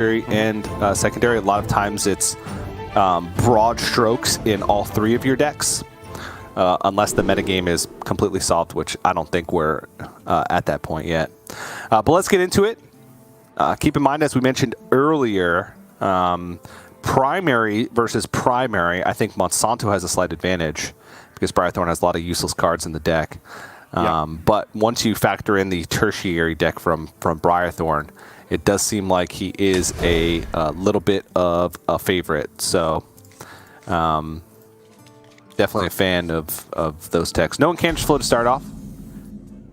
and secondary. A lot of times it's broad strokes in all three of your decks, unless the metagame is completely solved, which I don't think we're at that point yet. But let's get into it. Keep in mind, as we mentioned earlier, primary versus primary, I think Monsanto has a slight advantage because Briarthorn has a lot of useless cards in the deck. But once you factor in the tertiary deck from Briarthorn, it does seem like he is a little bit of a favorite. So definitely a fan of those decks. No Enchantress Flow to start off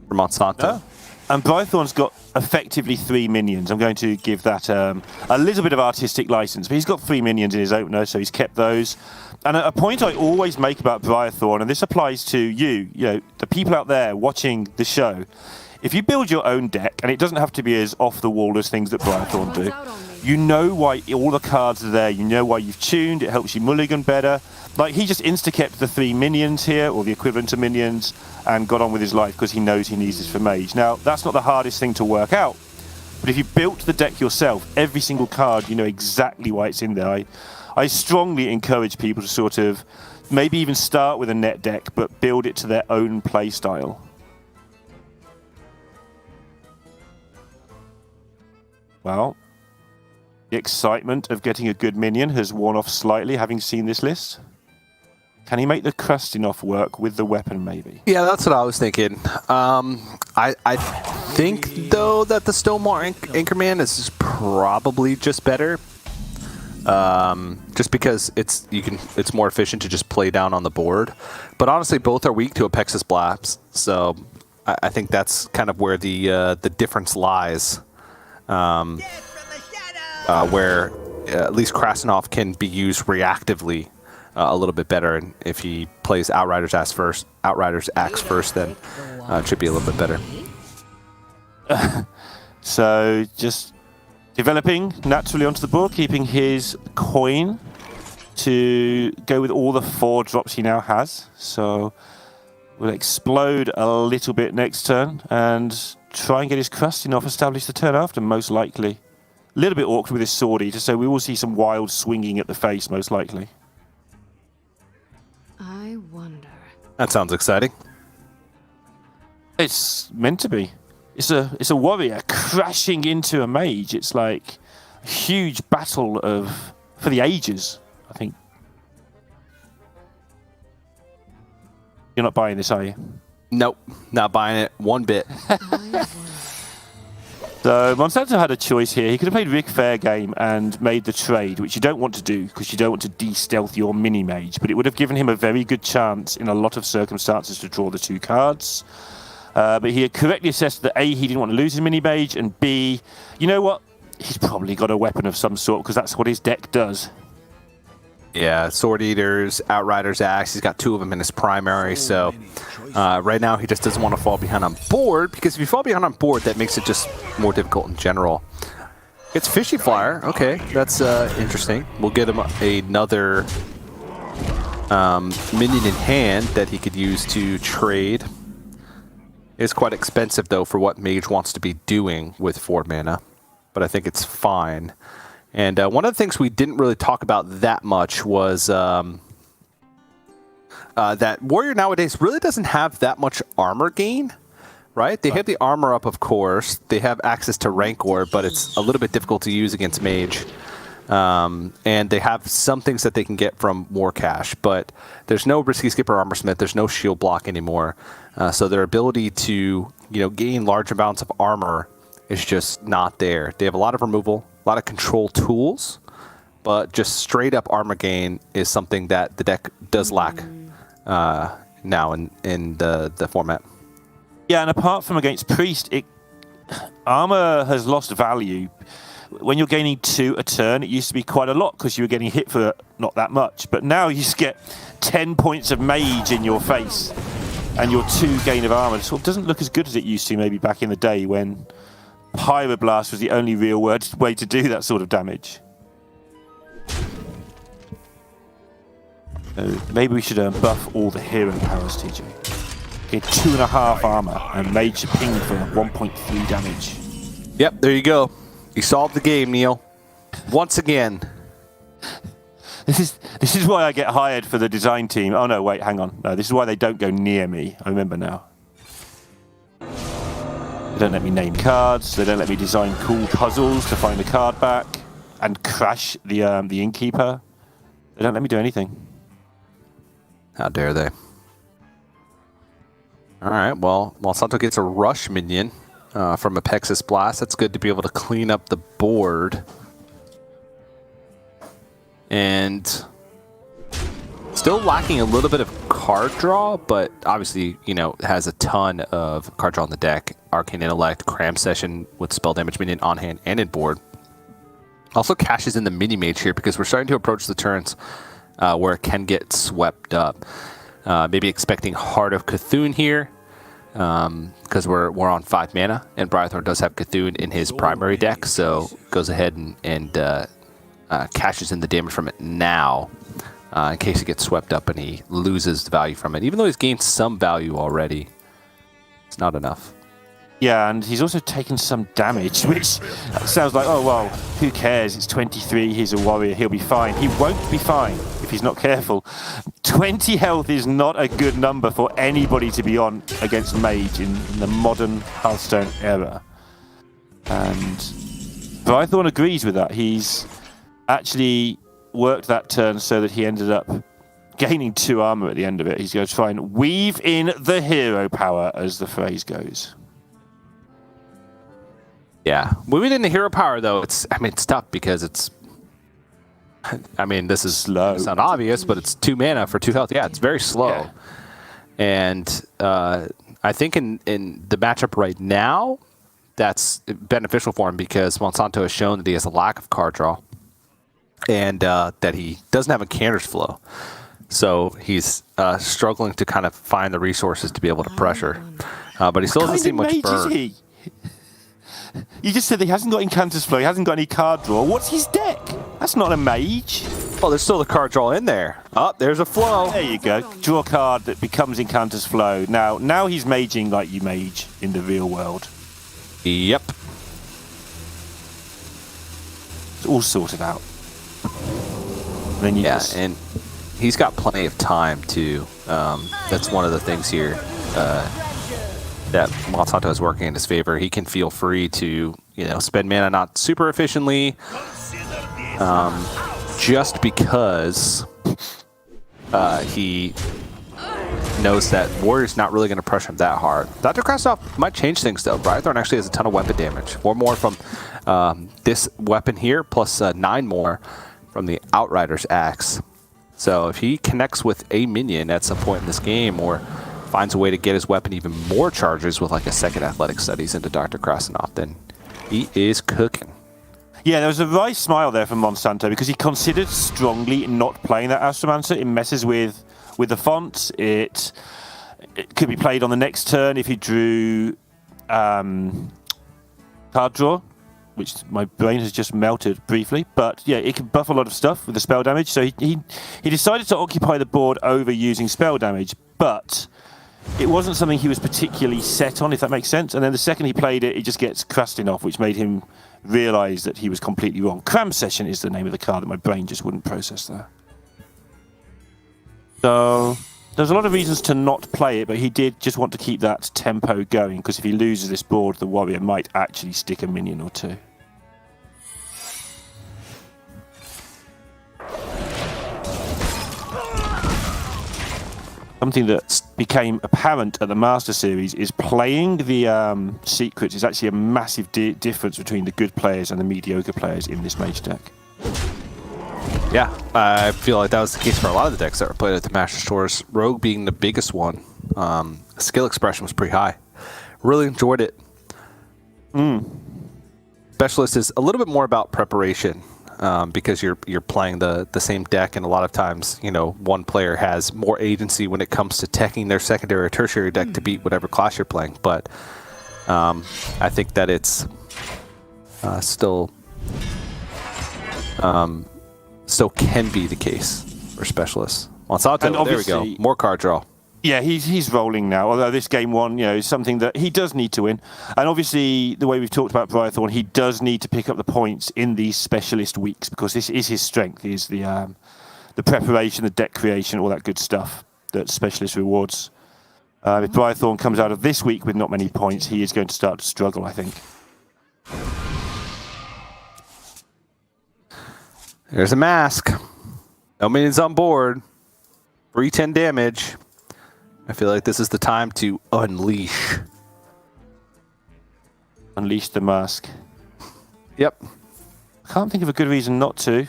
for Monsanto. Oh. And Briarthorn's got effectively 3 minions. I'm going to give that a little bit of artistic license, but he's got 3 minions in his opener, so he's kept those. And a point I always make about Briarthorn, and this applies to you know, the people out there watching the show, if you build your own deck, and it doesn't have to be as off-the-wall as things that Briarthorn do, you know why all the cards are there, you know why you've tuned, it helps you mulligan better. Like, he just insta-kept the 3 minions here, or the equivalent to minions, and got on with his life because he knows he needs this for mage. Now, that's not the hardest thing to work out, but if you built the deck yourself, every single card, you know exactly why it's in there. I strongly encourage people to sort of maybe even start with a net deck, but build it to their own play style. Well, the excitement of getting a good minion has worn off slightly, having seen this list. Can he make the crusting off work with the weapon, maybe? Yeah, that's what I was thinking. I think, though, that the Stonewall Anchorman is probably just better. Just because it's more efficient to just play down on the board. But honestly, both are weak to Apexis Blast, so I think that's kind of where the difference lies. Where at least Krasnov can be used reactively a little bit better, and if he plays Outrider's Axe first, then it should be a little bit better. So just developing naturally onto the board, keeping his coin to go with all the 4 drops he now has. So we'll explode a little bit next turn and try and get his crusting off established the turn after, most likely. A little bit awkward with his sword eater, so we will see some wild swinging at the face, most likely. I wonder. That sounds exciting. It's meant to be. It's a warrior crashing into a mage. It's like a huge battle for the ages, I think. You're not buying this, are you? Nope, not buying it one bit. So Monsanto had a choice here. He could have played Rick Fairgame and made the trade, which you don't want to do because you don't want to de-stealth your mini-mage, but it would have given him a very good chance in a lot of circumstances to draw the 2 cards. But he had correctly assessed that A, he didn't want to lose his mini-mage, and B, you know what? He's probably got a weapon of some sort because that's what his deck does. Yeah, Sword Eaters, Outrider's Axe. He's got 2 of them in his primary, so right now he just doesn't want to fall behind on board, because if you fall behind on board, that makes it just more difficult in general. It's Fishy Flyer. Okay, that's interesting. We'll get him another minion in hand that he could use to trade. It's quite expensive, though, for what Mage wants to be doing with 4 mana, but I think it's fine. And one of the things we didn't really talk about that much was that Warrior nowadays really doesn't have that much armor gain, right? They have the armor up, of course. They have access to Rancor, but it's a little bit difficult to use against Mage. And they have some things that they can get from War Cache, but there's no Risky Skipper Armor Smith. There's no shield block anymore. So their ability to gain large amounts of armor is just not there. They have a lot of removal, a lot of control tools, but just straight up armor gain is something that the deck does lack now in the format. Yeah, and apart from against Priest, armor has lost value. When you're gaining 2 a turn, it used to be quite a lot because you were getting hit for not that much. But now you just get 10 points of mage in your face and your 2 gain of armor. It sort of doesn't look as good as it used to maybe back in the day when Pyroblast was the only real way to do that sort of damage. Maybe we should buff all the hero powers, TJ. Get 2.5 armor and mage ping for 1.3 damage. Yep, there you go. You solved the game, Neil. once again. This is why I get hired for the design team. Oh no, wait, hang on. No, this is why they don't go near me. I remember now. They don't let me name cards. They don't let me design cool puzzles to find the card back and crash the innkeeper. They don't let me do anything. How dare they? All right, well, Monsanto gets a rush minion from a Pexus Blast. That's good to be able to clean up the board. And still lacking a little bit of card draw, but obviously, has a ton of card draw on the deck. Arcane Intellect, Cram Session with spell damage minion on hand and in board. Also cashes in the mini mage here because we're starting to approach the turns where it can get swept up. Maybe expecting Heart of Cthulhu here because we're on 5 mana, and Briarthorn does have Cthulhu in his primary deck, so goes ahead and cashes in the damage from it now in case it gets swept up and he loses the value from it. Even though he's gained some value already, it's not enough. Yeah, and he's also taken some damage, which sounds like, oh, well, who cares? It's 23, he's a warrior, he'll be fine. He won't be fine if he's not careful. 20 health is not a good number for anybody to be on against Mage in the modern Hearthstone era. And Briarthorn agrees with that. He's actually worked that turn so that he ended up gaining 2 armor at the end of it. He's going to try and weave in the hero power, as the phrase goes. Yeah, moving into hero power though, it's tough because it's. This is slow. It's not obvious, but it's 2 mana for 2 health. Yeah, it's very slow. Yeah. And I think in the matchup right now, that's beneficial for him because Monsanto has shown that he has a lack of card draw, and that he doesn't have a canter's flow. So he's struggling to kind of find the resources to be able to pressure. But he still doesn't see much burn. Is he? You just said that he hasn't got Incanter's Flow, he hasn't got any card draw. What's his deck? That's not a mage. Well, there's still the card draw in there. Oh, there's a flow. There you go. Draw a card that becomes Incanter's Flow. Now he's maging like you mage in the real world. Yep. It's all sorted out. And then and he's got plenty of time too. That's one of the things here. That Monsanto is working in his favor. He can feel free to, spend mana not super efficiently, just because he knows that Warrior's not really going to pressure him that hard. Dr. Krastoff might change things though. Briarthorn actually has a ton of weapon damage. 4 more from this weapon here, plus 9 more from the Outrider's Axe. So if he connects with a minion at some point in this game, or finds a way to get his weapon even more charges with like a second athletic studies into Dr. Krasnov, then he is cooking. Yeah, there was a wry smile there from Monsanto because he considered strongly not playing that Astromancer. It messes with the font. It could be played on the next turn if he drew card draw, which my brain has just melted briefly. But yeah, it can buff a lot of stuff with the spell damage. So he decided to occupy the board over using spell damage, but it wasn't something he was particularly set on, if that makes sense. And then the second he played it, he just gets Krastinov, which made him realise that he was completely wrong. Cram Session is the name of the card that my brain just wouldn't process there. So there's a lot of reasons to not play it, but he did just want to keep that tempo going, because if he loses this board, the Warrior might actually stick a minion or 2. Something that became apparent at the Master Series is playing the secrets is actually a massive difference between the good players and the mediocre players in this mage deck. Yeah, I feel like that was the case for a lot of the decks that were played at the Master Stores. Rogue being the biggest one. Skill expression was pretty high. Really enjoyed it. Specialist is a little bit more about preparation. Because you're playing the same deck, and a lot of times, one player has more agency when it comes to teching their secondary or tertiary deck to beat whatever class you're playing. But I think that it's still can be the case for specialists. Monsanto, there we go. More card draw. Yeah, he's rolling now. Although this game one, is something that he does need to win. And obviously, the way we've talked about Briarthorn, he does need to pick up the points in these specialist weeks because this is his strength. Is the preparation, the deck creation, all that good stuff that specialist rewards. If Briarthorn comes out of this week with not many points, he is going to start to struggle, I think. There's a mask. No minions on board. Free 10 damage. I feel like this is the time to unleash. Unleash the mask. Yep. I can't think of a good reason not to.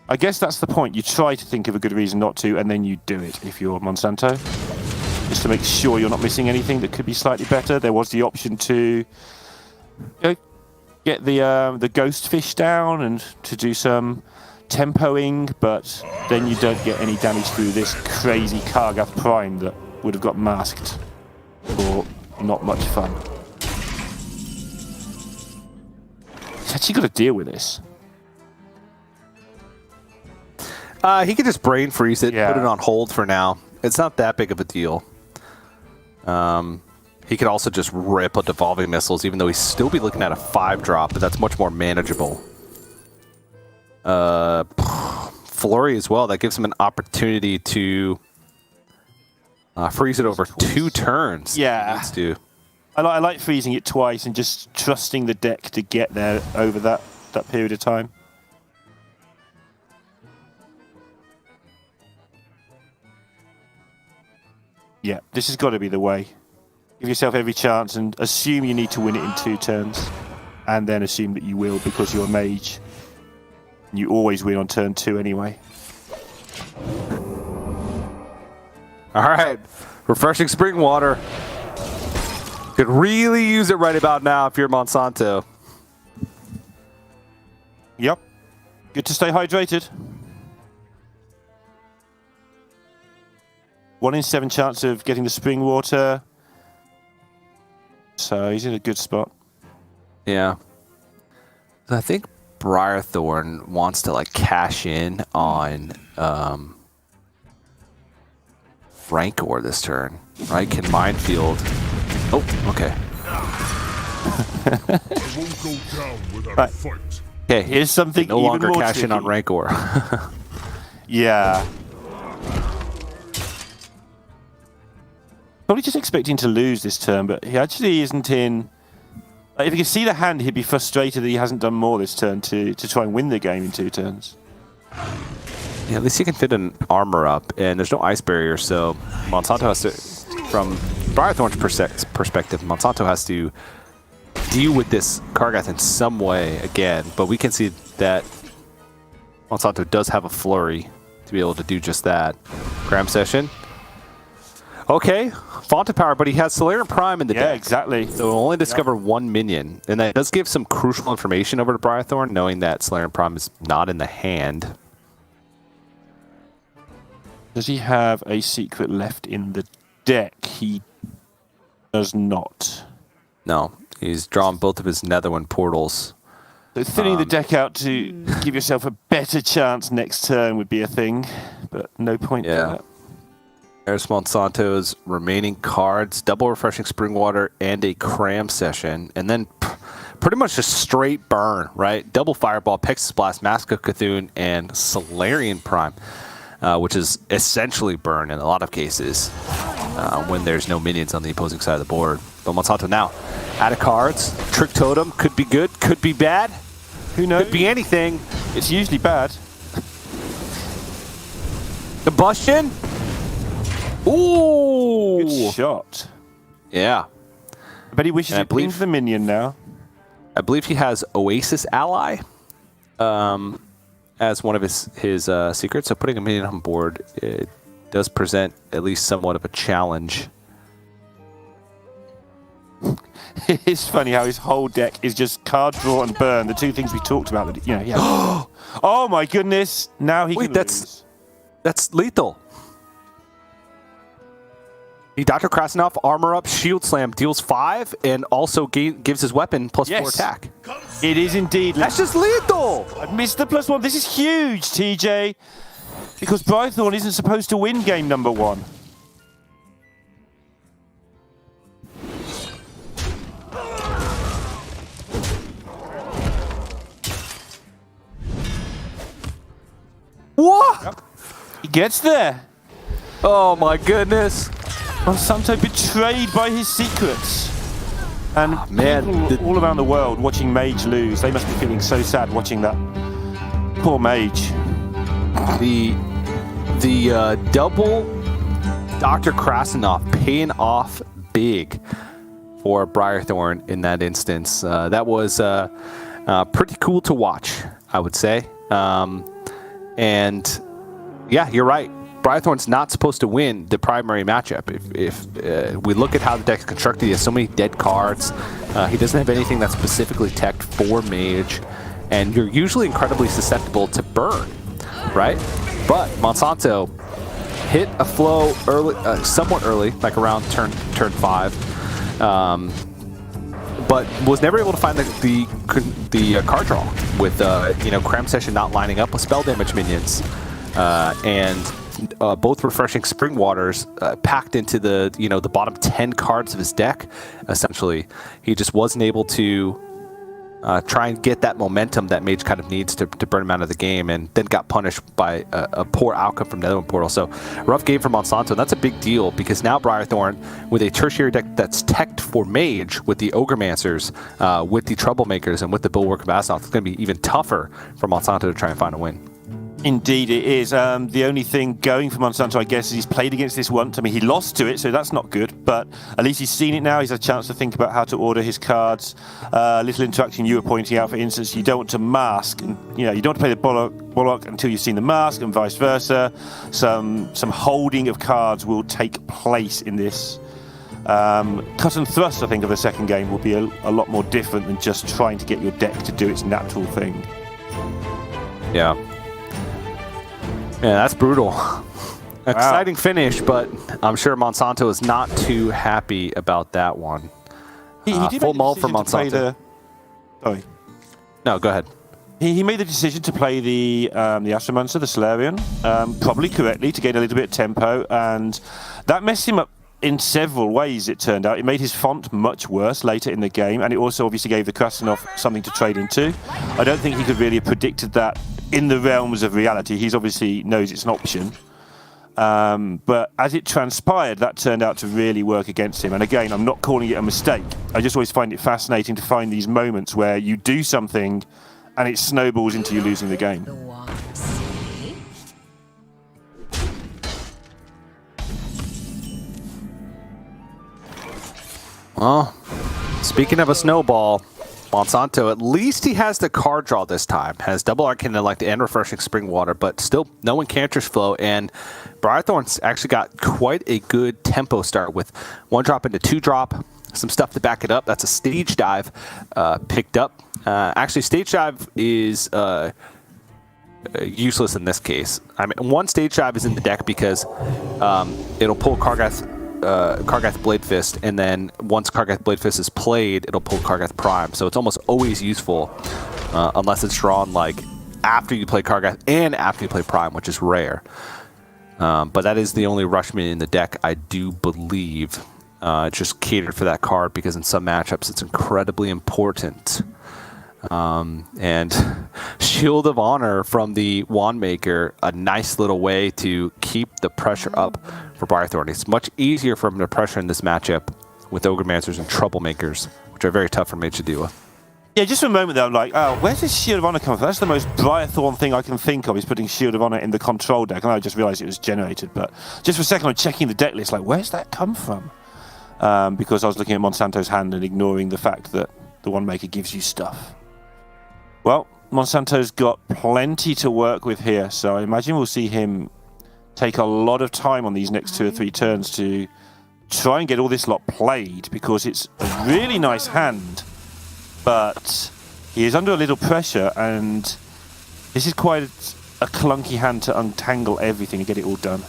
I guess that's the point. You try to think of a good reason not to, and then you do it if you're Monsanto. Just to make sure you're not missing anything that could be slightly better. There was the option to get the ghost fish down and to do some tempoing, but then you don't get any damage through this crazy Kargath Prime that would have got masked for not much fun. He's actually got to deal with this. He could just brain freeze it, Yeah. put it on hold for now. It's not that big of a deal. He could also just rip a Devolving Missiles, even though he'd still be looking at a 5-drop, but that's much more manageable. Flurry as well. That gives him an opportunity to freeze it over 2 turns. Yeah. He needs to. I like freezing it twice and just trusting the deck to get there over that period of time. Yeah, this has got to be the way. Give yourself every chance and assume you need to win it in 2 turns. And then assume that you will because you're a mage. You always win on turn 2 anyway. All right. Refreshing spring water. Could really use it right about now if you're Monsanto. Yep. Good to stay hydrated. 1 in 7 chance of getting the spring water. So he's in a good spot. Yeah. I think Briarthorn wants to cash in on Rancor this turn, right? Can Minefield. Oh, okay. Right. Okay, Here's something no even longer more cash in on tricky. Rancor. Yeah. Probably just expecting to lose this turn, but he actually isn't in... if he could see the hand, he'd be frustrated that he hasn't done more this turn to try and win the game in 2 turns. Yeah, at least he can fit an armor up, and there's no ice barrier, so Monsanto has to... From Briarthorn's perspective, Monsanto has to deal with this Kargath in some way again, but we can see that Monsanto does have a flurry to be able to do just that. Gram Session. Okay, Font of Power, but he has Solarian Prime in the deck. Yeah, exactly. So we'll only discover 1 minion. And that does give some crucial information over to Briarthorn, knowing that Solarian Prime is not in the hand. Does he have a secret left in the deck? He does not. No, he's drawn both of his Netherwind portals. So thinning the deck out to give yourself a better chance next turn would be a thing, but no point to that. There's Monsanto's remaining cards, double Refreshing Spring Water and a Cram Session, and then pretty much just straight burn, right? Double Fireball, Pexus Blast, Mask of Cthulhu, and Solarian Prime, which is essentially burn in a lot of cases when there's no minions on the opposing side of the board. But Monsanto now out of cards. Trick Totem could be good, could be bad. Who knows? Could be anything. It's usually bad. Combustion. Ooh! Good shot. Yeah. But he wishes it into the minion now. I believe he has Oasis Ally as one of his secrets. So putting a minion on board, it does present at least somewhat of a challenge. It's funny how his whole deck is just card draw and burn, the 2 things we talked about. That, yeah. Oh my goodness! Now he can lose. That's lethal. He Dr. Krasnov, armor up, shield slam, deals 5, and also gives his weapon +4 attack. It is indeed. That's just lethal! I missed the +1. This is huge, TJ. Because Briarthorn isn't supposed to win game number 1. He gets there. Oh my goodness. Monsanto betrayed by his secrets. And man, people all around the world watching Mage lose, they must be feeling so sad watching that. Poor Mage. The double Dr. Krasinov paying off big for Briarthorn in that instance. That was pretty cool to watch, I would say. And yeah, you're right. Briarthorn's not supposed to win the primary matchup. If we look at how the deck's constructed, he has so many dead cards. He doesn't have anything that's specifically teched for Mage, and you're usually incredibly susceptible to burn, right? But Monsanto hit a flow early, somewhat early, like around turn 5, but was never able to find the card draw with Cram Session not lining up with spell damage minions, and both Refreshing Spring Waters packed into the bottom 10 cards of his deck. Essentially, he just wasn't able to try and get that momentum that Mage kind of needs to burn him out of the game, and then got punished by a poor outcome from Netherwind Portal. So rough game for Monsanto, and that's a big deal because now Briarthorn, with a tertiary deck that's teched for Mage, with the Grandmasters, with the Troublemakers, and with the Bulwark of Astaroth, it's going to be even tougher for Monsanto to try and find a win. Indeed it is. The only thing going for Monsanto, I guess, is he's played against this once. I mean, he lost to it, so that's not good, but at least he's seen it now. He's had a chance to think about how to order his cards. Little interaction you were pointing out, for instance, you don't want to mask, and you don't want to play the Bulwark until you've seen the mask, and vice versa. Some holding of cards will take place in this. Cut and thrust, I think, of the second game will be a lot more different than just trying to get your deck to do its natural thing. Yeah. Yeah, that's brutal. Exciting finish, but I'm sure Monsanto is not too happy about that one. He did full mull for Monsanto. Sorry. No, go ahead. He made the decision to play the Astromancer, the Solarian, probably correctly, to gain a little bit of tempo, and that messed him up in several ways, it turned out. It made his font much worse later in the game, and it also obviously gave the Krasinov something to trade into. I don't think he could really have predicted that in the realms of reality. He's obviously knows it's an option. But as it transpired, that turned out to really work against him. And again, I'm not calling it a mistake. I just always find it fascinating to find these moments where you do something and it snowballs into you losing the game. Well, speaking of a snowball, Monsanto, at least he has the card draw this time. Has double Arcane Intellect and Refreshing Spring Water, but still no Enchantress Flow. And Briarthorn's actually got quite a good tempo start with 1-drop into 2-drop, some stuff to back it up. That's a Stage Dive picked up. Actually, Stage Dive is useless in this case. I mean, one Stage Dive is in the deck because it'll pull Kargath Blade Fist, and then once Kargath Blade Fist is played, it'll pull Kargath Prime. So it's almost always useful, unless it's drawn like after you play Kargath and after you play Prime, which is rare. But that is the only rush minion in the deck, I do believe. It's just catered for that card because in some matchups it's incredibly important. And Shield of Honor from the Wand Maker, a nice little way to keep the pressure up for Briarthorn. It's much easier for him to pressure in this matchup with Grandmasters and Troublemakers, which are very tough for Mage to deal with. Yeah, just for a moment there, I'm like, oh, where's this Shield of Honor coming from? That's the most Briarthorn thing I can think of, is putting Shield of Honor in the control deck. And I just realized it was generated. But just for a second, I'm checking the deck list, like, where's that come from? Because I was looking at Monsanto's hand and ignoring the fact that the Wand Maker gives you stuff. Well, Monsanto's got plenty to work with here, so I imagine we'll see him take a lot of time on these next 2 or 3 turns to try and get all this lot played, because it's a really nice hand, but he is under a little pressure, and this is quite a clunky hand to untangle everything and get it all done.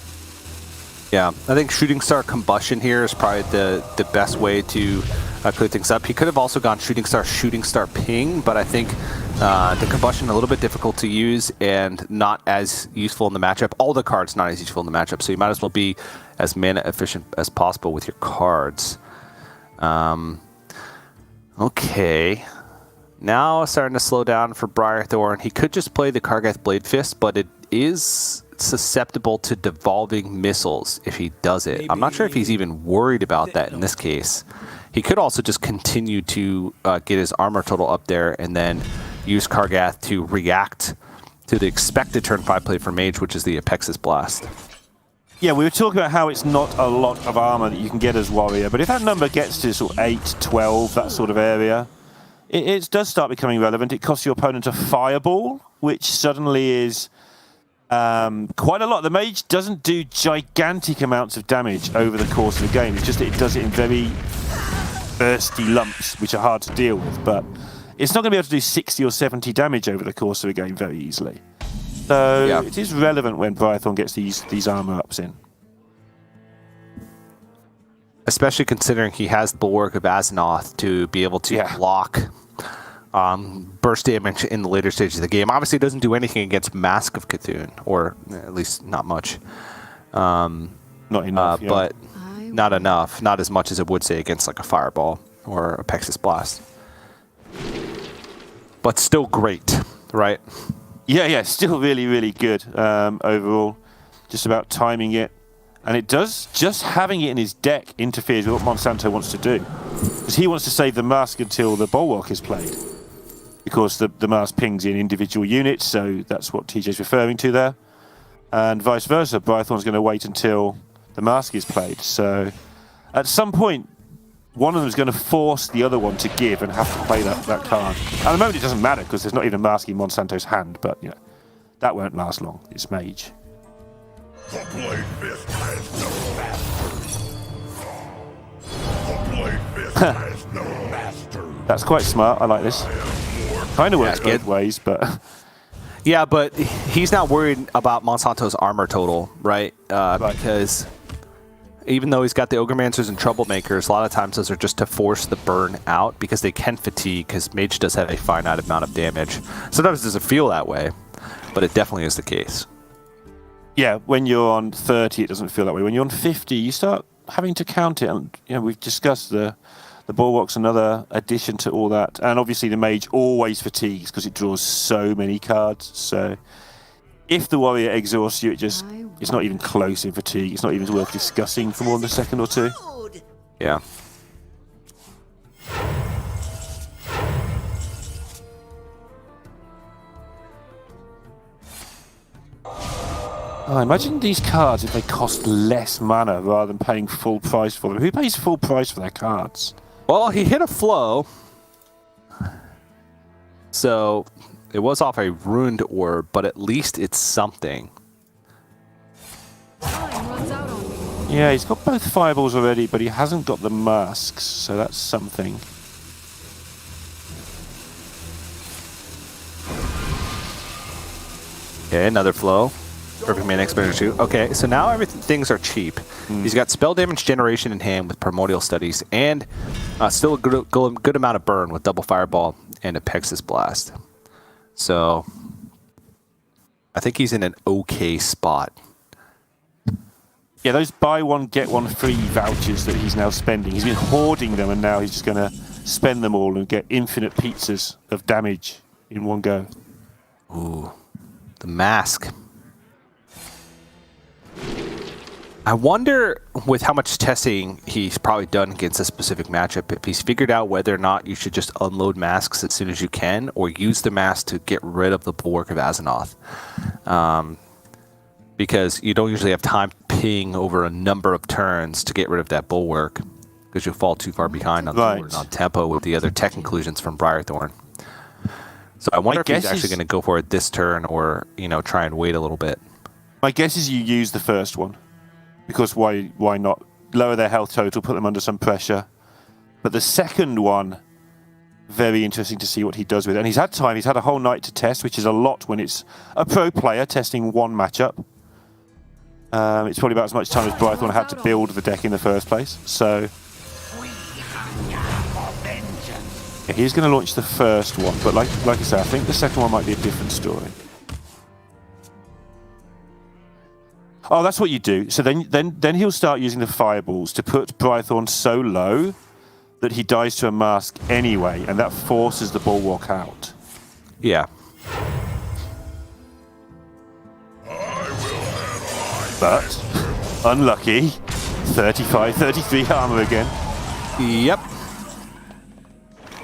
Yeah, I think Shooting Star Combustion here is probably the best way to clear things up. He could have also gone Shooting Star Ping, but I think the Combustion a little bit difficult to use and not as useful in the matchup. All the cards not as useful in the matchup, so you might as well be as mana efficient as possible with your cards. Okay. Now starting to slow down for Briarthorn. He could just play the Kargath Blade Fist, but it is susceptible to devolving missiles if he does it. I'm not sure if he's even worried about that in this case. He could also just continue to get his armor total up there and then use Kargath to react to the expected turn 5 play for Mage, which is the Apexis Blast. Yeah, we were talking about how it's not a lot of armor that you can get as Warrior, but if that number gets to sort of 8, 12, that sort of area, it does start becoming relevant. It costs your opponent a Fireball, which suddenly is quite a lot. The Mage doesn't do gigantic amounts of damage over the course of the game. It's just that it does it in very bursty lumps, which are hard to deal with, but it's not going to be able to do 60 or 70 damage over the course of a game very easily. So yeah, it is relevant when Briarthorn gets these armor ups in. Especially considering he has the Bulwark of Azeroth to be able to block burst damage in the later stages of the game. Obviously, it doesn't do anything against Mask of Cthulhu, or at least not much. Not enough, but not enough. Not as much as it would say against like a Fireball or a Apexis Blast. But still great, right? Yeah, still really, really good overall. Just about timing it. And it does, just having it in his deck interferes with what Monsanto wants to do. Because he wants to save the Mask until the Bulwark is played. Because the Mask pings in individual units, so that's what TJ's referring to there. And vice versa, Briarthorn's going to wait until the Mask is played. So at some point, one of them is going to force the other one to give and have to play that card. At the moment it doesn't matter because there's not even Mask in Monsanto's hand, but you know, that won't last long. It's Mage. The Blade Fist has no master. The Blade Fist has no master. That's quite smart. I like this. Kind of works both ways, but... Yeah, but he's not worried about Monsanto's armor total, right? Because even though he's got the Ogremancers and Troublemakers, a lot of times those are just to force the burn out because they can fatigue, because Mage does have a finite amount of damage. Sometimes it doesn't feel that way, but it definitely is the case. Yeah, when you're on 30, it doesn't feel that way. When you're on 50, you start having to count it. And you know, we've discussed the Bulwark's another addition to all that. And obviously the Mage always fatigues because it draws so many cards. So if the Warrior exhausts you, it's not even close in fatigue. It's not even worth discussing for more than a second or two. Yeah. Oh, imagine these cards if they cost less mana rather than paying full price for them. Who pays full price for their cards? Well, he hit a flow. So it was off a ruined orb, but at least it's something. Yeah, he's got both fireballs already, but he hasn't got the masks, so that's something. Okay, another flow. Perfect mana exposure 2. Okay, so now things are cheap. He's got spell damage generation in hand with Primordial Studies, and still a good amount of burn with Double Fireball and Apexis Blast. So I think he's in an okay spot. Yeah, those buy one, get one free vouchers that he's now spending. He's been hoarding them, and now he's just going to spend them all and get infinite pizzas of damage in one go. Ooh, the mask. I wonder, with how much testing he's probably done against a specific matchup, if he's figured out whether or not you should just unload masks as soon as you can, or use the mask to get rid of the Bulwark of Azeroth. Because you don't usually have time ping over a number of turns to get rid of that Bulwark, because you'll fall too far behind on the board and on tempo with the other tech inclusions from Briarthorn. So I wonder if he's actually going to go for it this turn, or try and wait a little bit. My guess is you use the first one, because why not? Lower their health total, put them under some pressure. But the second one, very interesting to see what he does with it. And he's had time. He's had a whole night to test, which is a lot when it's a pro player testing one matchup. It's probably about as much time as Briarthorn had to build the deck in the first place. So yeah, he's going to launch the first one, but like I say, I think the second one might be a different story. Oh, that's what you do. So then he'll start using the fireballs to put Briarthorn so low that he dies to a mask anyway, and that forces the Bulwark out. Yeah. But, unlucky, 35, 33 armor again. Yep.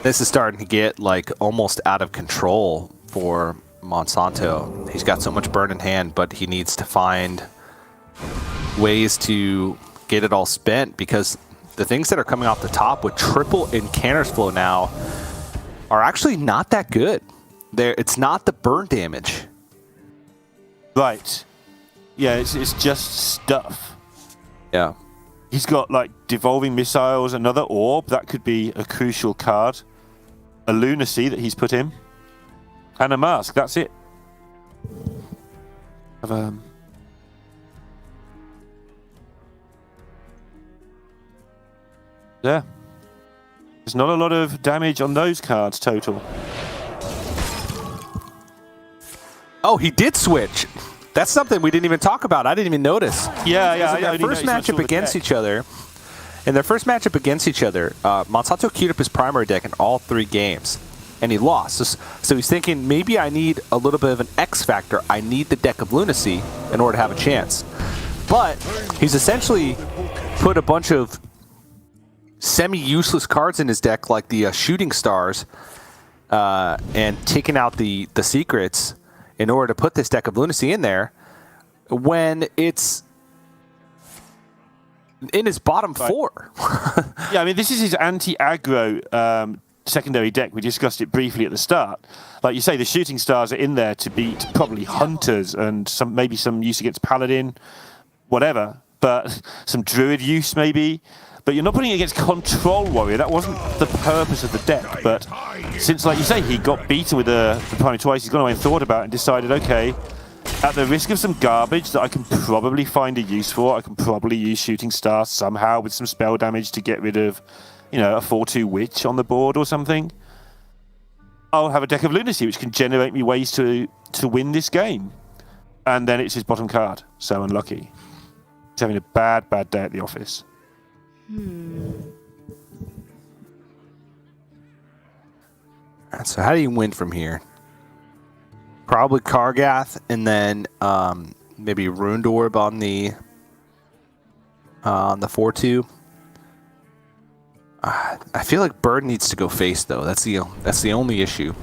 This is starting to get like almost out of control for Monsanto. He's got so much burn in hand, but he needs to find ways to get it all spent, because the things that are coming off the top with triple Incanter's Flow now are actually not that good. It's not the burn damage. Right. Yeah, it's just stuff. Yeah. He's got like Devolving Missiles, another Orb. That could be a crucial card. A Lunacy that he's put in. And a Mask. That's it. Yeah. There's not a lot of damage on those cards total. Oh, he did switch. That's something we didn't even talk about. I didn't even notice. Yeah. In their first matchup against each other, Monsanto queued up his primary deck in all 3 games, and he lost. So he's thinking, maybe I need a little bit of an X factor. I need the deck of Lunacy in order to have a chance. But he's essentially put a bunch of semi-useless cards in his deck, like the Shooting Stars, and taken out the secrets in order to put this deck of Lunacy in there, when it's in his bottom 4. Yeah, I mean, this is his anti-aggro secondary deck. We discussed it briefly at the start. Like you say, the Shooting Stars are in there to beat probably Hunters and maybe some use against Paladin, whatever, but some Druid use maybe. But you're not putting it against Control Warrior. That wasn't the purpose of the deck. But since, like you say, he got beaten with the primary twice, he's gone away and thought about it and decided, okay, at the risk of some garbage that I can probably find a use for, I can probably use Shooting Stars somehow with some spell damage to get rid of, a 4/2 Witch on the board or something. I'll have a deck of Lunacy, which can generate me ways to win this game. And then it's his bottom card. So unlucky. He's having a bad day at the office. So how do you win from here? Probably Kargath, and then maybe Ruined Orb on the 4/2. I feel like Bird needs to go face, though. That's the only issue.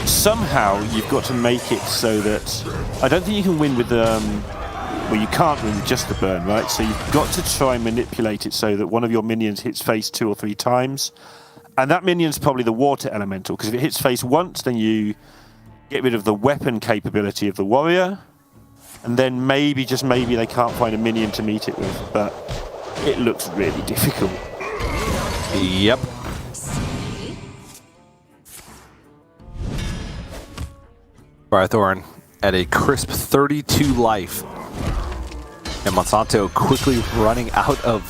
Somehow you've got to make it so that I don't think you can win with well, you can't win with just the burn, right? So you've got to try and manipulate it so that one of your minions hits face 2 or 3 times, and that minion's probably the Water Elemental, because if it hits face once, then you get rid of the weapon capability of the warrior, and then maybe, just maybe, they can't find a minion to meet it with, but it looks really difficult. Yep. Briarthorn at a crisp 32 life. And Monsanto quickly running out of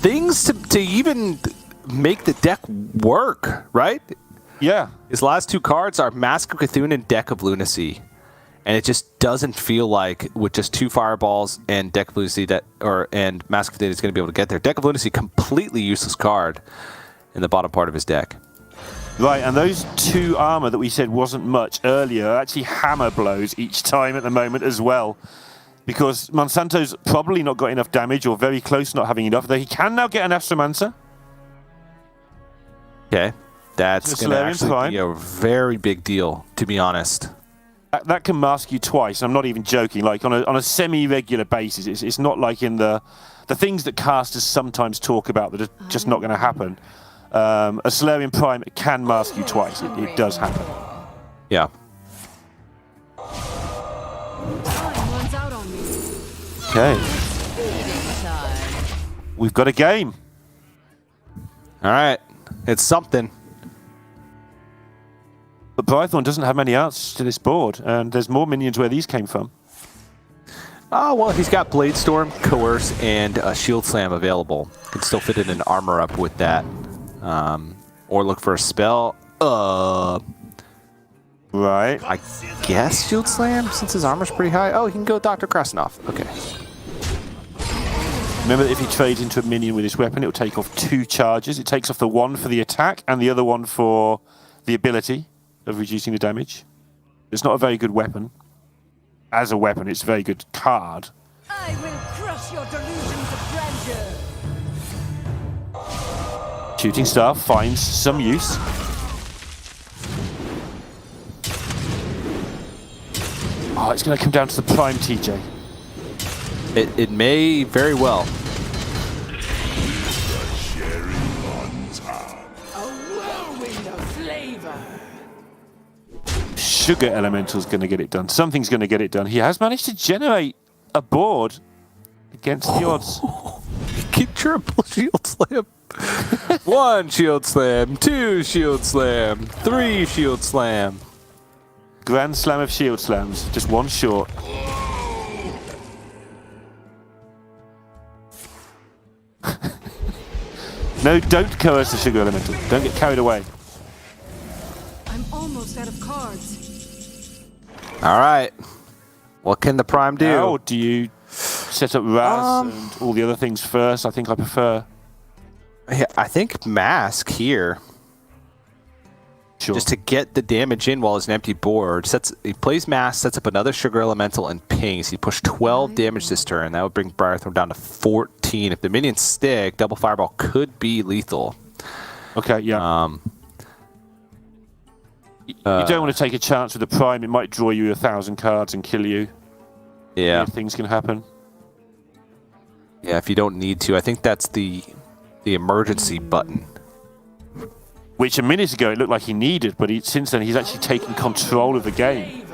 things to even make the deck work, right? Yeah. His last 2 cards are Mask of Cthulhu and Deck of Lunacy. And it just doesn't feel like with just 2 Fireballs and Deck of Lunacy and Mask of Cthulhu is going to be able to get there. Deck of Lunacy, completely useless card in the bottom part of his deck. Right, and those 2 armor that we said wasn't much earlier are actually hammer blows each time at the moment as well. Because Monsanto's probably not got enough damage, or very close to not having enough, though he can now get an Astromancer. Okay. That's going to actually be a very big deal, to be honest. That can mask you twice, and I'm not even joking. Like, on a semi-regular basis, it's not like in the things that casters sometimes talk about that are just not going to happen. A Solarian Prime can mask you twice. It does happen. Yeah. Okay. We've got a game. All right. It's something. But Briarthorn doesn't have many answers to this board, and there's more minions where these came from. Oh, well, he's got Blade Storm, Coerce, and Shield Slam available. Can still fit in an armor up with that. Or look for a spell. Right. I guess Shield Slam, since his armor's pretty high. Oh, he can go Dr. Krasnov. Okay. Remember that if he trades into a minion with his weapon, it will take off 2 charges. It takes off the one for the attack and the other one for the ability of reducing the damage. It's not a very good weapon. As a weapon, it's a very good card. I will crush your delusions of grandeur. Shooting Star finds some use. Oh, it's going to come down to the Prime, TJ. It may very well. A whirlwind of flavor. Sugar Elemental's going to get it done. Something's going to get it done. He has managed to generate a board against the odds. Keep triple shield slam. 1 shield slam, 2 shield slam, 3 shield slam. Grand Slam of Shield Slams. Just one short. No, don't coerce the Sugar Elemental. Don't get carried away. I'm almost out of cards. All right. What can the Prime do? How do you set up Raz and all the other things first? I think I prefer. Yeah, I think Mask here. Sure. Just to get the damage in while it's an empty board. He plays Mask, sets up another Sugar Elemental, and pings. He pushed 12 damage this turn. That would bring Briarthorn down to 14. If the minions stick, Double Fireball could be lethal. Okay, yeah. You don't want to take a chance with the Prime. It might draw you 1,000 cards and kill you. Yeah. Weird things can happen. Yeah, if you don't need to. I think that's the emergency button. Which a minute ago it looked like he needed, but since then he's actually taken control of the game.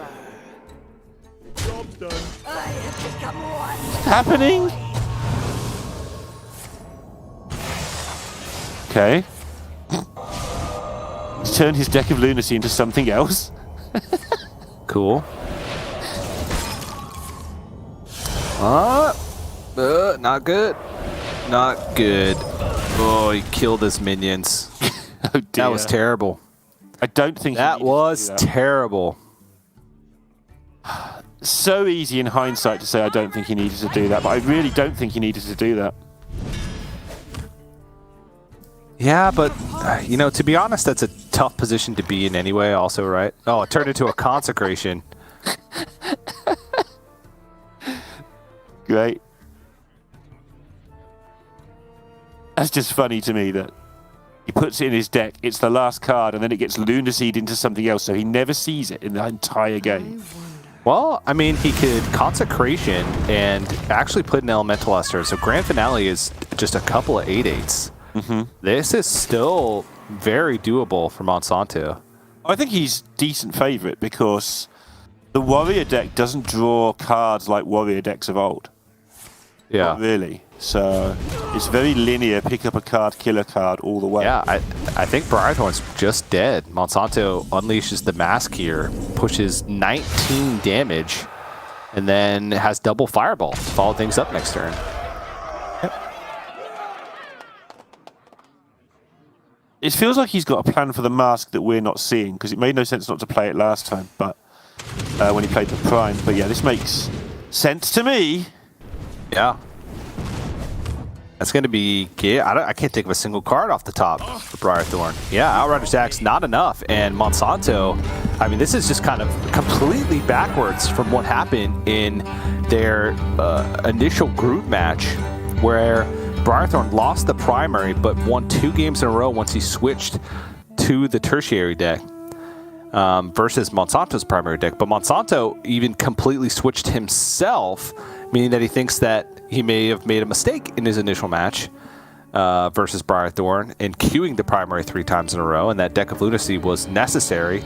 Job done. I have become one. Happening? Okay. He's turned his deck of lunacy into something else. Cool. Not good. Not good. Oh, he killed his minions. Oh dear. That was terrible. I don't think That was that. terrible. So easy in hindsight to say I don't think he needed to do that, but I really don't think he needed to do that. Yeah, but, to be honest, that's a tough position to be in anyway, also, right? Oh, it turned into a consecration. Great. That's just funny to me that he puts it in his deck, it's the last card, and then it gets lunacied into something else, so he never sees it in the entire game. Well, I mean, he could Consecration and actually put an Elemental Luster, so Grand Finale is just a couple of 8/8s. This is still very doable for Monsanto. I think he's decent favourite because the Warrior deck doesn't draw cards like Warrior decks of old. Yeah. Not really. So it's very linear, pick up a card, kill a card all the way. Yeah, I think Briarthorn's just dead. Monsanto unleashes the Mask here, pushes 19 damage, and then has double Fireball to follow things up next turn. It feels like he's got a plan for the Mask that we're not seeing, because it made no sense not to play it last time, but when he played the Prime. But yeah, this makes sense to me. Yeah. That's going to be... I can't think of a single card off the top for Briarthorn. Yeah, Outrider's Axe, not enough. And Monsanto, I mean, this is just kind of completely backwards from what happened in their initial group match, where Briarthorn lost the primary, but won 2 games in a row once he switched to the tertiary deck versus Monsanto's primary deck. But Monsanto even completely switched himself, meaning that he thinks that he may have made a mistake in his initial match versus Briarthorn in queuing the primary 3 times in a row, and that Deck of Lunacy was necessary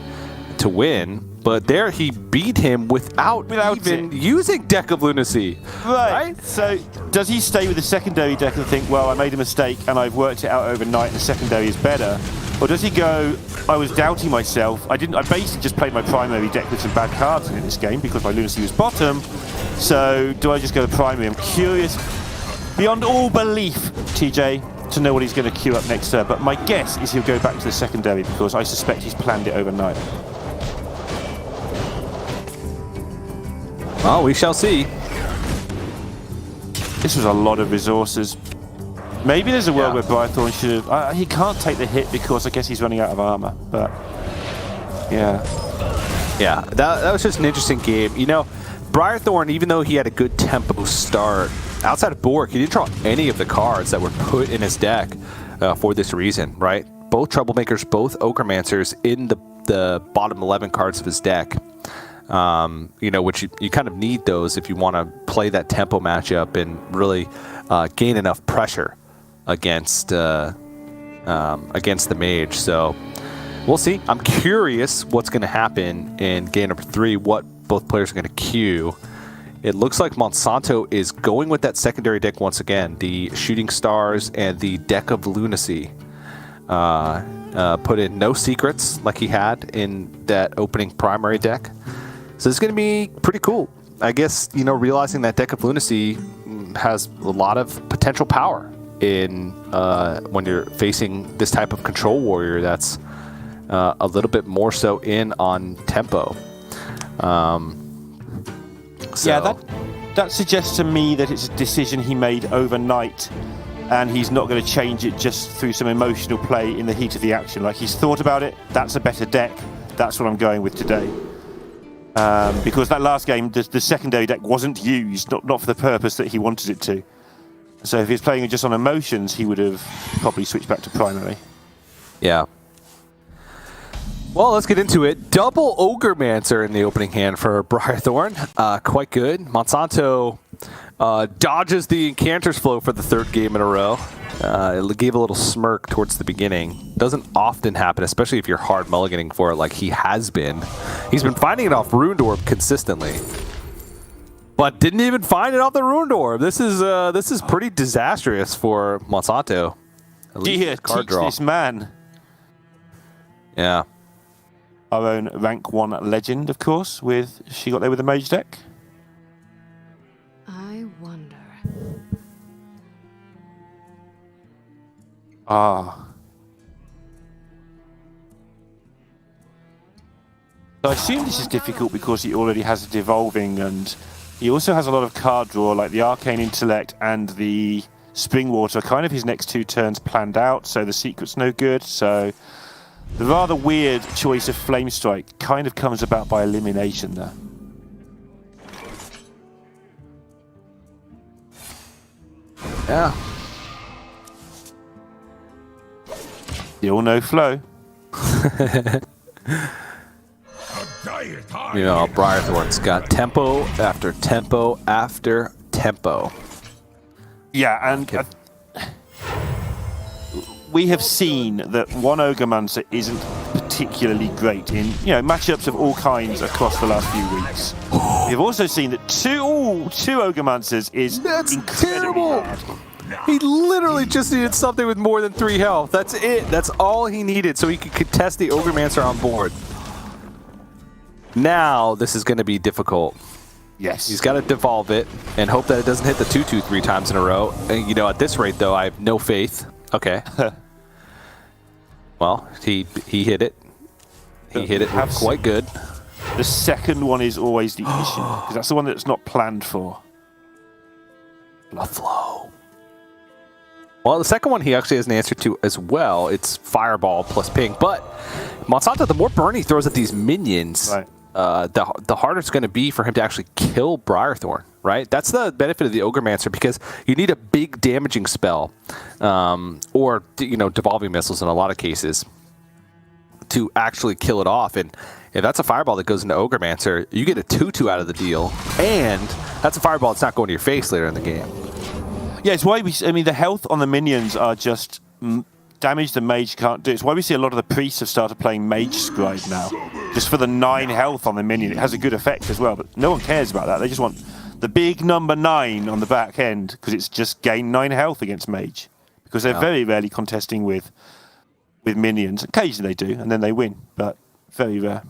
to win. But there he beat him without even using Deck of Lunacy. Right. So does he stay with the secondary deck and think, well, I made a mistake and I've worked it out overnight and the secondary is better? Or does he go, I was doubting myself. I basically just played my primary deck with some bad cards in this game because my Lunacy was bottom. So do I just go to primary? I'm curious, beyond all belief, TJ, to know what he's going to queue up next turn. But my guess is he'll go back to the secondary because I suspect he's planned it overnight. Well, we shall see. This was a lot of resources. Maybe there's a world where Briarthorn should have... he can't take the hit because I guess he's running out of armor, but... Yeah. Yeah, that was just an interesting game. You know, Briarthorn, even though he had a good tempo start, outside of Bork, he didn't draw any of the cards that were put in his deck for this reason, right? Both Troublemakers, both Ogremancers in the bottom 11 cards of his deck. You know, which you kind of need those if you want to play that tempo matchup and really gain enough pressure against the mage. So we'll see. I'm curious what's going to happen in game number 3, what both players are going to queue. It looks like Monsanto is going with that secondary deck once again, the Shooting Stars and the Deck of Lunacy. Put in no secrets like he had in that opening primary deck. So it's going to be pretty cool. I guess, you know, realizing that Deck of Lunacy has a lot of potential power in when you're facing this type of control warrior that's a little bit more so in on tempo. Yeah, that suggests to me that it's a decision he made overnight, and he's not going to change it just through some emotional play in the heat of the action. Like, he's thought about it. That's a better deck. That's what I'm going with today. Because that last game, the secondary deck wasn't used, not for the purpose that he wanted it to. So if he was playing it just on emotions, he would have probably switched back to primary. Yeah. Well, let's get into it. Double Ogremancers in the opening hand for Briarthorn. Quite good. Monsanto dodges the Enchanter's Flow for the 3rd game in a row. It gave a little smirk towards the beginning. Doesn't often happen, especially if you're hard mulliganing for it like he has been. He's been finding it off Ruined Orb consistently, but didn't even find it off the Ruined Orb. This is pretty disastrous for Monsanto. Dear, teach this man. Yeah. Our own rank 1 legend, of course, with she got there with the mage deck. I wonder. Ah. So I assume this is difficult because he already has a devolving, and he also has a lot of card draw, like the Arcane Intellect and the Springwater are kind of his next 2 turns planned out, so the secret's no good. So the rather weird choice of Flame Strike kind of comes about by elimination there. Yeah. Still no flow. You know, Briarthorn's got tempo after tempo after tempo. Yeah, and we have seen that one Ogremancers isn't particularly great in, you know, matchups of all kinds across the last few weeks. We've also seen that two Ogremancers is incredibly hard. He literally just needed something with more than 3 health. That's it. That's all he needed so he could contest the Ogremancers on board. Now this is going to be difficult. Yes. He's got to devolve it and hope that it doesn't hit the 2/2 3 times in a row. And, you know, at this rate, though, I have no faith. Okay. Well, he hit it. He hit it quite good. The second one is always the issue, because that's the one that's not planned for. A flow. Well, the second one he actually has an answer to as well. It's Fireball plus ping. But Monsanto, the more burn he throws at these minions, right, the harder it's going to be for him to actually kill Briarthorn, right? That's the benefit of the Ogremancer, because you need a big damaging spell, or, you know, devolving missiles in a lot of cases, to actually kill it off. And if that's a Fireball that goes into Ogremancer, you get a 2/2 out of the deal, and that's a Fireball that's not going to your face later in the game. Yeah, it's why the health on the minions are just damage the mage can't do. It's why we see a lot of the priests have started playing Mage Scribe now, just for the 9 health on the minion. It has a good effect as well, but no one cares about that. They just want the big number 9 on the back end, because it's just gain 9 health against mage, because they're very rarely contesting with minions. Occasionally they do, and then they win, but very rare.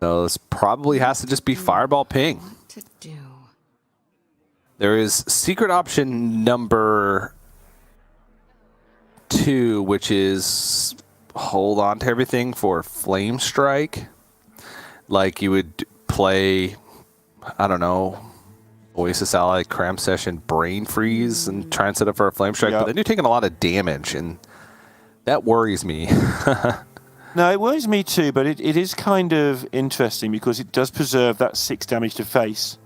So this probably has to just be Fireball ping. What to do? There is secret option number 2, which is hold on to everything for Flame Strike. like you would play, I don't know, Oasis Ally, Cram Session, Brain Freeze, and try and set up for a Flame Strike. Yep. But then you're taking a lot of damage, and that worries me. No, it worries me too, but it is kind of interesting because it does preserve that 6 damage to face.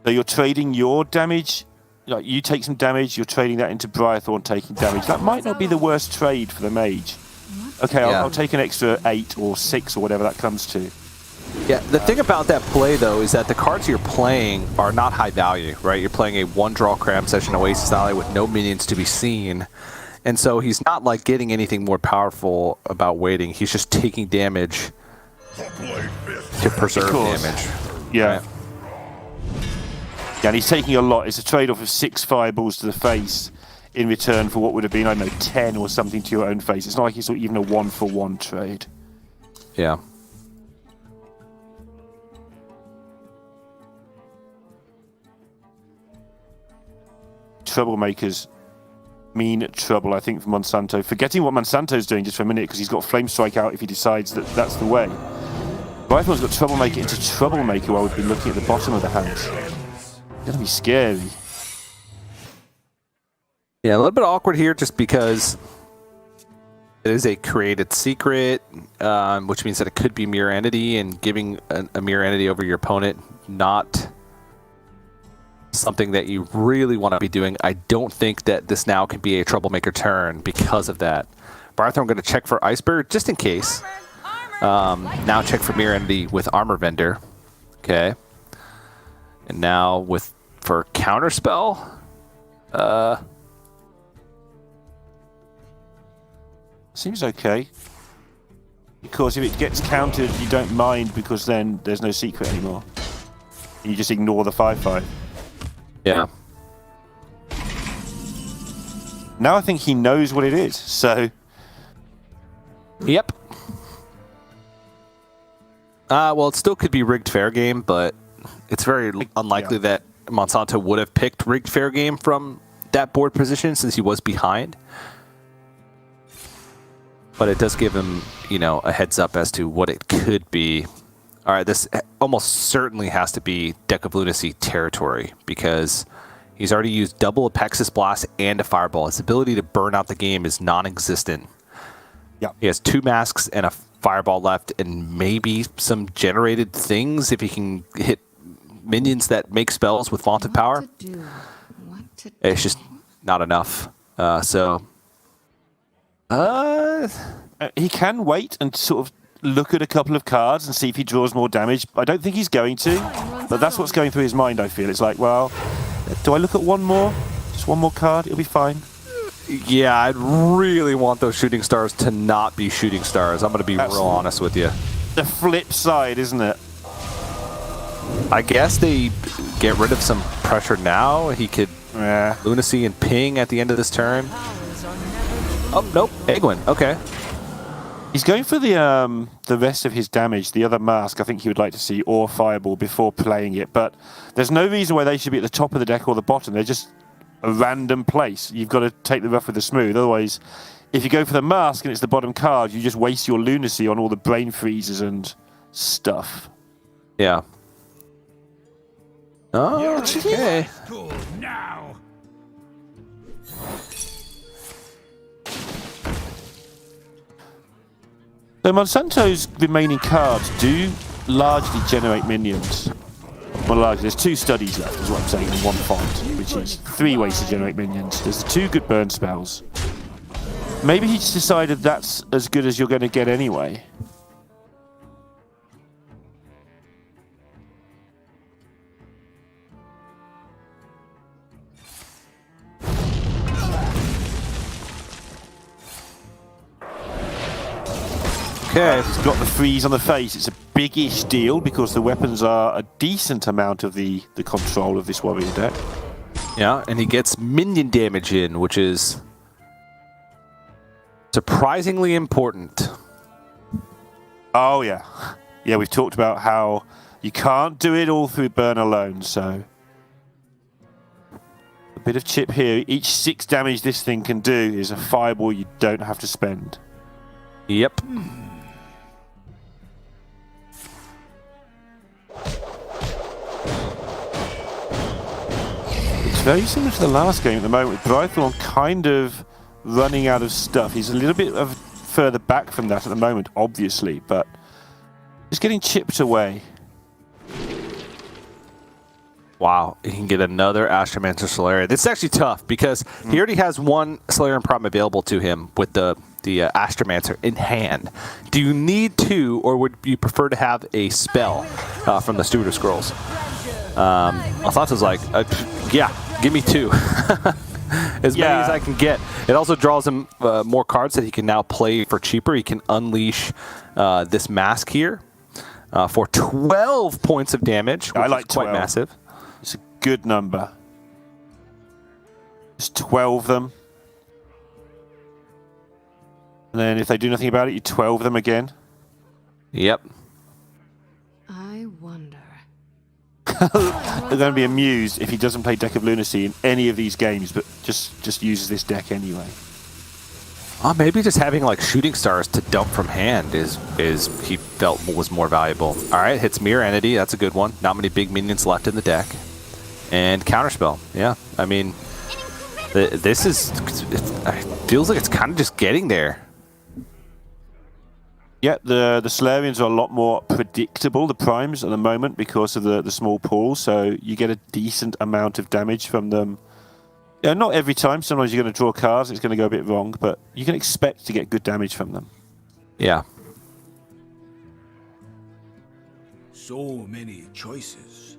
So you're trading your damage, like you take some damage, you're trading that into Briarthorn taking damage. That might not be the worst trade for the mage. Okay, I'll take an extra 8 or 6 or whatever that comes to. Yeah, the thing about that play, though, is that the cards you're playing are not high value, right? You're playing a 1-draw Cram Session Oasis Ally with no minions to be seen. And so he's not like getting anything more powerful about waiting. He's just taking damage to preserve damage. Yeah. Right? Yeah, and he's taking a lot. It's a trade-off of 6 fireballs to the face in return for what would have been, I don't know, 10 or something to your own face. It's not like it's even a 1-for-1 trade. Yeah. Troublemakers mean trouble, I think, for Monsanto. Forgetting what Monsanto's doing just for a minute, because he's got Flame Strike out if he decides that that's the way. Briarthorn's got Troublemaker into Troublemaker while we've been looking at the bottom of the hand. It's gonna be scary. Yeah, a little bit awkward here just because it is a created secret, which means that it could be Mirror Entity, and giving a Mirror Entity over your opponent, not something that you really want to be doing. I don't think that this now can be a Troublemaker turn because of that. Briarthorn, I'm going to check for Iceberg just in case. Now check for Mirror Entity with Armor Vendor. Okay. And now for Counterspell. Seems okay. Because if it gets countered, you don't mind, because then there's no secret anymore. You just ignore the 5/5. Yeah. Now I think he knows what it is, so... Yep. Well, it still could be rigged fair game, but it's very unlikely that Monsanto would have picked rigged fair game from that board position since he was behind. But it does give him, a heads up as to what it could be. All right, this almost certainly has to be Deck of Lunacy territory because he's already used double Apexis Blast and a Fireball. His ability to burn out the game is non-existent. Yeah. He has 2 masks and a Fireball left and maybe some generated things if he can hit minions that make spells with Vaunted Power. It's just not enough. He can wait and sort of look at a couple of cards and see if he draws more damage. I don't think he's going to, but that's what's going through his mind, I feel. It's like, well, do I look at one more? Just one more card? It'll be fine. Yeah, I'd really want those shooting stars to not be shooting stars. I'm going to be real honest with you. The flip side, isn't it? I guess they get rid of some pressure now. He could Lunacy and Ping at the end of this turn. Oh, nope. Egwin. Okay. He's going for the rest of his damage, the other mask I think he would like to see, or Fireball before playing it, but there's no reason why they should be at the top of the deck or the bottom. They're just a random place. You've got to take the rough with the smooth. Otherwise, if you go for the mask and it's the bottom card, you just waste your Lunacy on all the brain freezes and stuff. Yeah. Oh, okay. Cool now. So Monsanto's remaining cards do largely generate minions. Well, largely, there's 2 studies left, is what I'm saying, in one font, which is 3 ways to generate minions. There's 2 good burn spells. Maybe he's decided that's as good as you're going to get anyway. Okay. He's got the freeze on the face. It's a big-ish deal because the weapons are a decent amount of the control of this warrior deck. Yeah, and he gets minion damage in, which is surprisingly important. Oh, yeah. Yeah, we've talked about how you can't do it all through burn alone, so... A bit of chip here. Each 6 damage this thing can do is a fireball you don't have to spend. Yep. very similar to the last game at the moment, with Briarthorn kind of running out of stuff. He's a little bit further back from that at the moment, obviously, but he's getting chipped away. Wow, he can get another Astromancer Solarian. It's actually tough because he already has one Solarian prime available to him with the Astromancer in hand. Do you need two, or would you prefer to have a spell from the Steward of Scrolls? Monsanto's like, yeah, give me two. As many as I can get. It also draws him more cards that he can now play for cheaper. He can unleash this mask here for 12 points of damage, which is quite massive. It's a good number. Just 12 them. And then if they do nothing about it, you 12 them again. Yep. I wonder. They're going to be amused if he doesn't play Deck of Lunacy in any of these games, but just uses this deck anyway. Maybe just having like shooting stars to dump from hand is he felt was more valuable. All right, hits Mirror Entity. That's a good one. Not many big minions left in the deck. And Counterspell. Yeah, I mean, this is. It feels like it's kind of just getting there. Yeah, the Solarians are a lot more predictable, the primes, at the moment because of the small pool, so you get a decent amount of damage from them. Yeah, not every time. Sometimes you're going to draw cards, it's going to go a bit wrong, but you can expect to get good damage from them. Yeah. So many choices.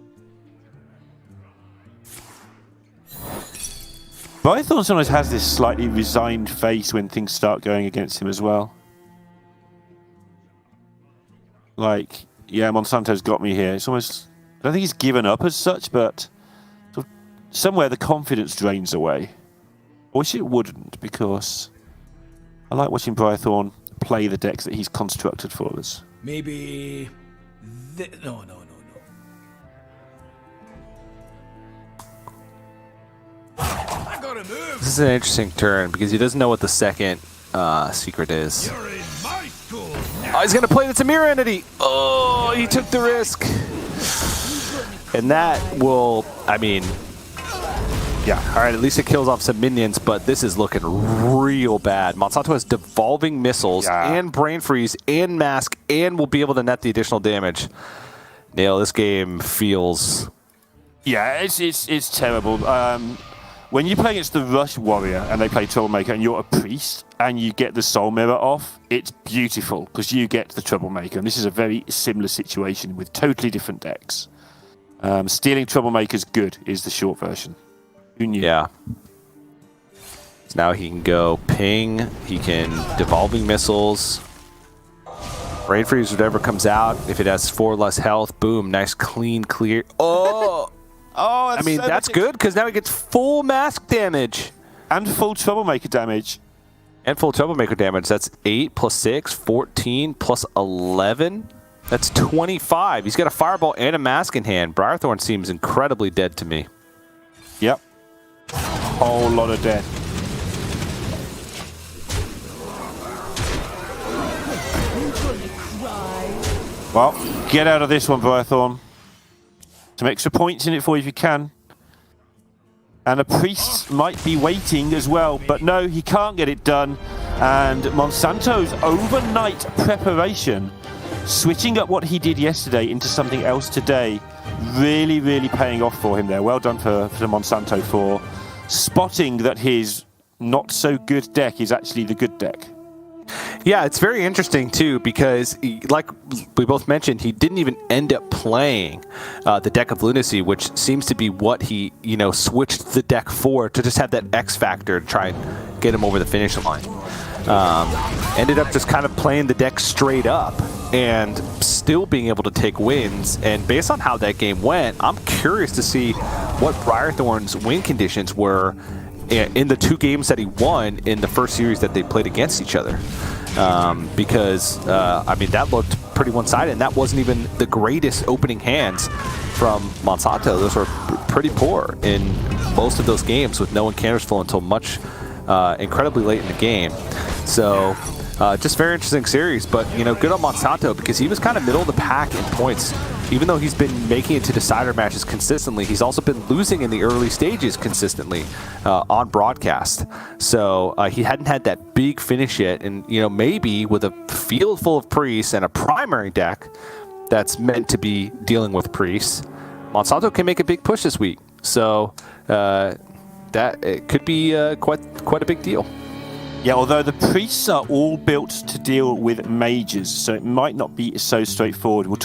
Briarthorn sometimes has this slightly resigned face when things start going against him as well. Like, yeah, Monsanto's got me here. It's almost, I don't think he's given up as such, but sort of somewhere the confidence drains away. I wish it wouldn't, because I like watching Briarthorn play the decks that he's constructed for us. Maybe... No. I gotta move. This is an interesting turn because he doesn't know what the second secret is. You're in my school now. Oh, he's going to play the Tamir Entity. Oh, he took the risk. And that will, I mean, yeah, all right, at least it kills off some minions, but this is looking real bad. Monsanto has Devolving Missiles and Brain Freeze and Mask and will be able to net the additional damage. Nail, this game feels... Yeah, it's terrible. When you play against the Rush Warrior and they play Troublemaker and you're a priest and you get the Soul Mirror off, it's beautiful because you get the Troublemaker. And this is a very similar situation with totally different decks. Stealing Troublemaker's good is the short version. Who knew? Yeah. So now he can go ping, he can Devolving Missiles, Brain Freeze, whatever comes out. If it has 4 less health, boom, nice, clean, clear. Oh! Oh, I mean, that's good because now he gets full mask damage. And full Troublemaker damage. And full Troublemaker damage. That's 8 plus 6, 14 plus 11. That's 25. He's got a Fireball and a Mask in hand. Briarthorn seems incredibly dead to me. Yep. Whole lot of dead. Well, get out of this one, Briarthorn. Some extra points in it for you if you can. And a priest might be waiting as well, but no, he can't get it done. And Monsanto's overnight preparation, switching up what he did yesterday into something else today, really, really paying off for him there. Well done for Monsanto for spotting that his not-so-good deck is actually the good deck. Yeah, it's very interesting, too, because, like we both mentioned, he didn't even end up playing the Deck of Lunacy, which seems to be what he, switched the deck for, to just have that X factor to try and get him over the finish line. Ended up just kind of playing the deck straight up and still being able to take wins. And based on how that game went, I'm curious to see what Briarthorn's win conditions were in the 2 games that he won in the first series that they played against each other. Because, I mean, that looked pretty one-sided, and that wasn't even the greatest opening hands from Monsanto. Those were pretty poor in most of those games with no encounters full until incredibly late in the game. So, just very interesting series, but, good on Monsanto because he was kind of middle of the pack in points even though he's been making it to decider matches consistently, he's also been losing in the early stages consistently on broadcast. So he hadn't had that big finish yet. And, you know, maybe with a field full of priests and a primary deck that's meant to be dealing with priests, Monsanto can make a big push this week. So that it could be quite a big deal. Yeah, although the priests are all built to deal with mages, so it might not be so straightforward. We'll talk